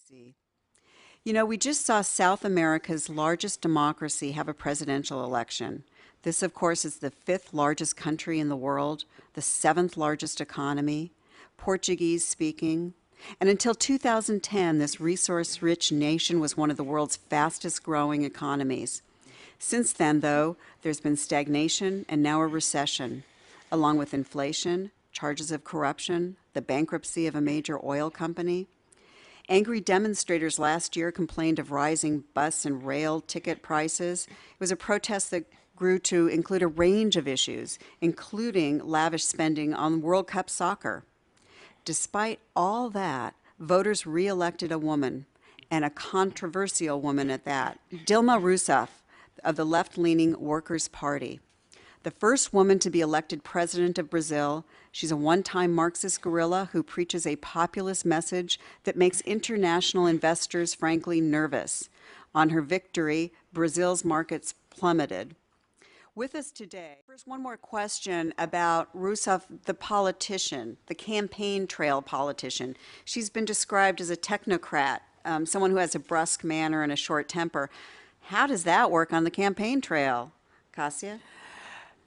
See. You know, we just saw South America's largest democracy have a presidential election. This, of course, is the fifth largest country in the world, the seventh largest economy, Portuguese speaking. And until 2010, this resource rich nation was one of the world's fastest growing economies. Since then, though, there's been stagnation and now a recession, along with inflation, charges of corruption, the bankruptcy of a major oil company. Angry demonstrators last year complained of rising bus and rail ticket prices. It was a protest that grew to include a range of issues, including lavish spending on World Cup soccer. Despite all that, voters re-elected a woman, and a controversial woman at that, Dilma Rousseff of the left-leaning Workers' Party. The first woman to be elected president of Brazil, she's a one-time Marxist guerrilla who preaches a populist message that makes international investors frankly nervous. On her victory, Brazil's markets plummeted. With us today, first one more question about Rousseff, the politician, the campaign trail politician. She's been described as a technocrat, someone who has a brusque manner and a short temper. How does that work on the campaign trail, Cassia?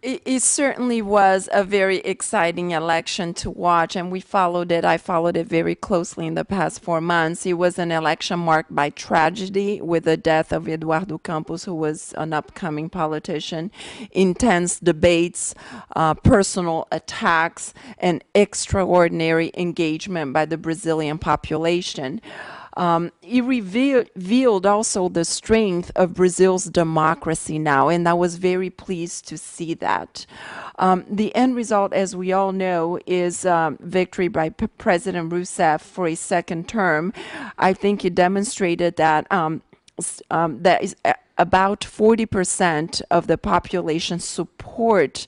It certainly was a very exciting election to watch, and we followed it. I followed it very closely in the past 4 months. It was an election marked by tragedy with the death of Eduardo Campos, who was an upcoming politician, intense debates, personal attacks, and extraordinary engagement by the Brazilian population. It revealed also the strength of Brazil's democracy now, and I was very pleased to see that. The end result, as we all know, is victory by President Rousseff for a second term. I think it demonstrated that about 40% of the population support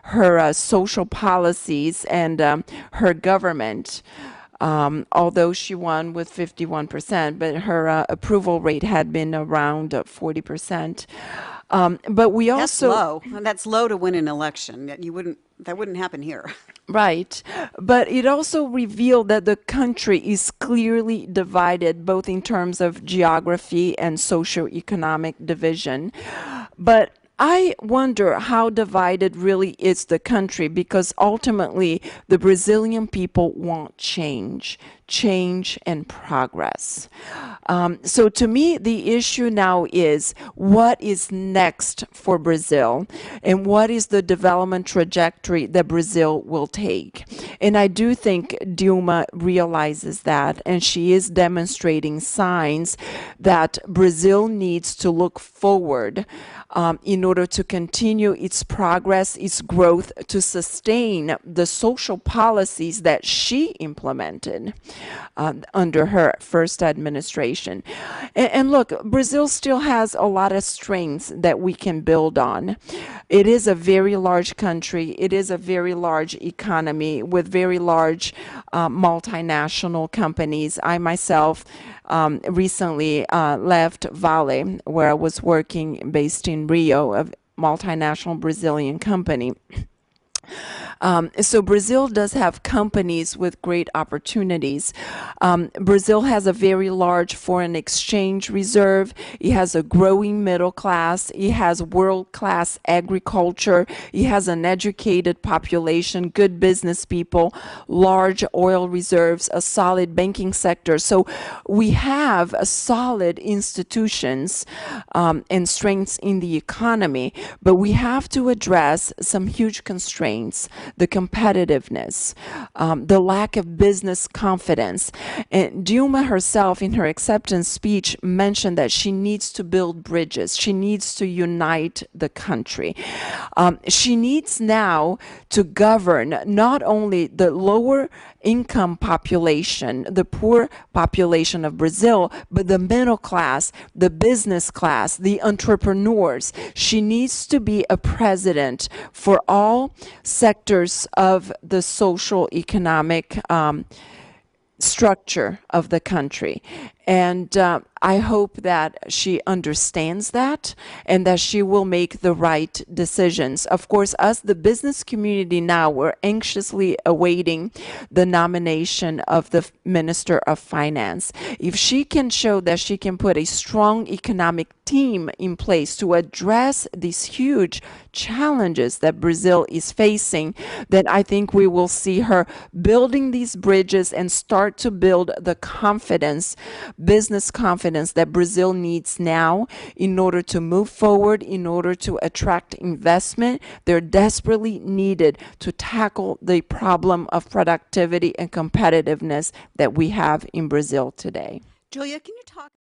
her social policies and her government. Although she won with 51%, but her approval rate had been around 40%. But we also— That's low. That's low to win an election. That wouldn't happen here. Right. But it also revealed that the country is clearly divided, both in terms of geography and socioeconomic division. But I wonder how divided really is the country, because ultimately the Brazilian people want change and progress. So to me, the issue now is what is next for Brazil and what is the development trajectory that Brazil will take. And I do think Dilma realizes that, and she is demonstrating signs that Brazil needs to look forward in order to continue its progress, its growth, to sustain the social policies that she implemented under her first administration. And look, Brazil still has a lot of strengths that we can build on. It is a very large country. It is a very large economy with very large multinational companies. I myself recently left Vale, where I was working, based in Rio, a multinational Brazilian company. So Brazil does have companies with great opportunities. Brazil has a very large foreign exchange reserve. It has a growing middle class. It has world-class agriculture. It has an educated population, good business people, large oil reserves, a solid banking sector. So we have a solid institutions and strengths in the economy, but we have to address some huge constraints: the competitiveness, the lack of business confidence. And Dilma herself, in her acceptance speech, mentioned that she needs to build bridges. She needs to unite the country. She needs now to govern not only the lower income population, the poor population of Brazil, but the middle class, the business class, the entrepreneurs. She needs to be a president for all sectors of the social economic structure of the country. And I hope that she understands that and that she will make the right decisions. Of course, us, the business community now, we're anxiously awaiting the nomination of the Minister of Finance. If she can show that she can put a strong economic team in place to address these huge challenges that Brazil is facing, then I think we will see her building these bridges and start to build the confidence, business confidence that Brazil needs now in order to move forward, in order to attract investment. They're desperately needed to tackle the problem of productivity and competitiveness that we have in Brazil today. Julia, can you talk